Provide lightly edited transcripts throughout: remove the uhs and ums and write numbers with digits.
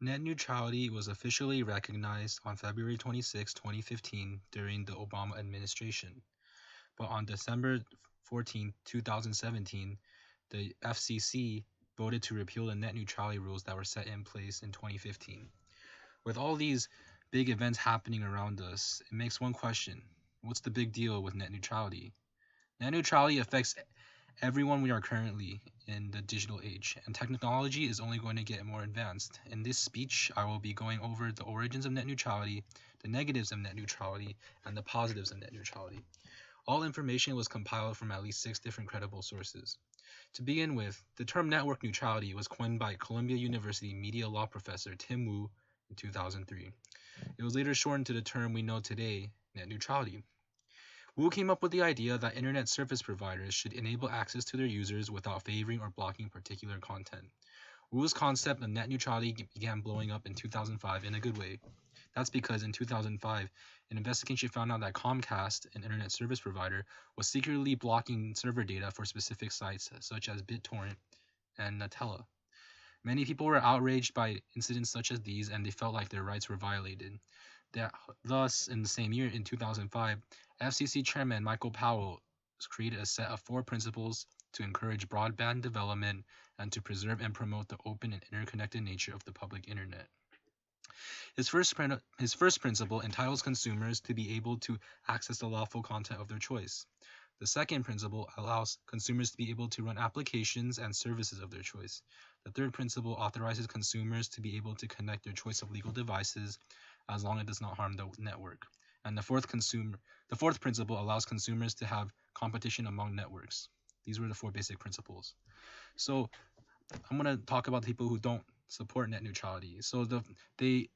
Net neutrality was officially recognized on February 26, 2015 during the Obama administration. But on December 14, 2017, the FCC voted to repeal the net neutrality rules that were set in place in 2015. With all these big events happening around us, it makes one question: what's the big deal with net neutrality? Net neutrality affects everyone. We are currently in the digital age, and technology is only going to get more advanced. In this speech, I will be going over the origins of net neutrality, the negatives of net neutrality, and the positives of net neutrality. All information was compiled from at least 6 different credible sources. To begin with, the term network neutrality was coined by Columbia University media law professor Tim Wu in 2003. It was later shortened to the term we know today, net neutrality. Wu came up with the idea that internet service providers should enable access to their users without favoring or blocking particular content. Wu's concept of net neutrality began blowing up in 2005 in a good way. That's because in 2005, an investigation found out that Comcast, an internet service provider, was secretly blocking server data for specific sites such as BitTorrent and Gnutella. Many people were outraged by incidents such as these, and they felt like their rights were violated. Thus, in the same year, in 2005, FCC Chairman Michael Powell created a set of 4 principles to encourage broadband development and to preserve and promote the open and interconnected nature of the public internet. His first principle entitles consumers to be able to access the lawful content of their choice. The second principle allows consumers to be able to run applications and services of their choice. The third principle authorizes consumers to be able to connect their choice of legal devices as long as it does not harm the network. And the fourth principle allows consumers to have competition among networks. These were the 4 basic principles. So I'm going to talk about the people who don't support net neutrality. So they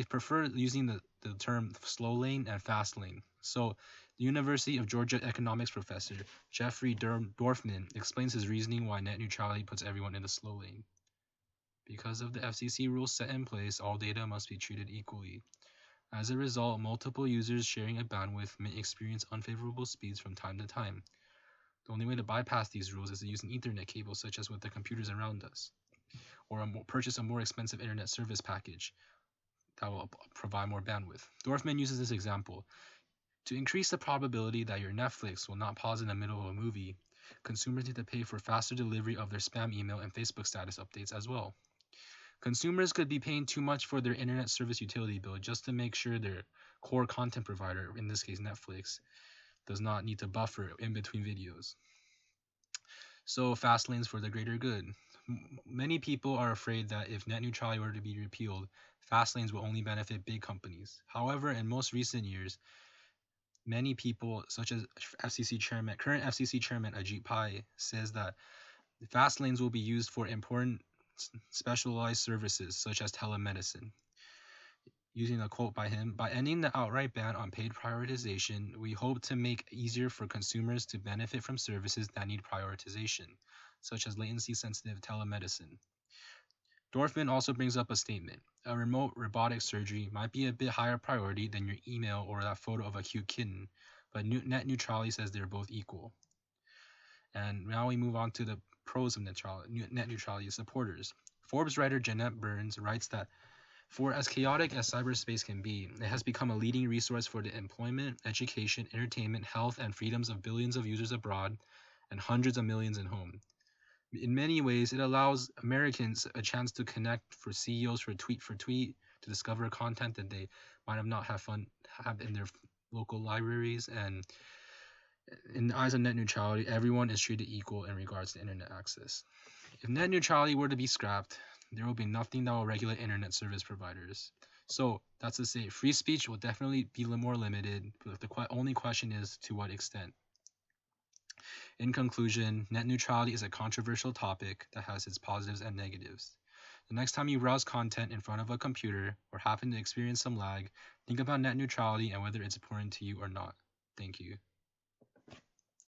prefer using the term slow lane and fast lane. So the University of Georgia economics professor Jeffrey Dorfman explains his reasoning why net neutrality puts everyone in the slow lane. Because of the FCC rules set in place, all data must be treated equally. As a result, multiple users sharing a bandwidth may experience unfavorable speeds from time to time. The only way to bypass these rules is to use an Ethernet cable, such as with the computers around us, or purchase a more expensive internet service package that will provide more bandwidth. Dorfman uses this example. To increase the probability that your Netflix will not pause in the middle of a movie, consumers need to pay for faster delivery of their spam email and Facebook status updates as well. Consumers could be paying too much for their internet service utility bill just to make sure their core content provider, in this case Netflix, does not need to buffer in between videos. So fast lanes for the greater good. Many people are afraid that if net neutrality were to be repealed, fast lanes will only benefit big companies. However, in most recent years, many people, such as current FCC Chairman Ajit Pai, says that fast lanes will be used for important specialized services such as telemedicine. Using a quote by him, by ending the outright ban on paid prioritization, we hope to make it easier for consumers to benefit from services that need prioritization, such as latency-sensitive telemedicine. Dorfman also brings up a statement. A remote robotic surgery might be a bit higher priority than your email or that photo of a cute kitten, but net neutrality says they're both equal. And now we move on to the pros of net neutrality supporters. Forbes writer Jeanette Burns writes that for as chaotic as cyberspace can be, it has become a leading resource for the employment, education, entertainment, health, and freedoms of billions of users abroad and hundreds of millions at home. In many ways, it allows Americans a chance to connect for CEOs for tweet, to discover content that they might have not have in their local libraries. And in the eyes of net neutrality, everyone is treated equal in regards to internet access. If net neutrality were to be scrapped, there will be nothing that will regulate internet service providers. So that's to say, free speech will definitely be more limited, but the only question is to what extent. In conclusion, net neutrality is a controversial topic that has its positives and negatives. The next time you browse content in front of a computer or happen to experience some lag, think about net neutrality and whether it's important to you or not. Thank you.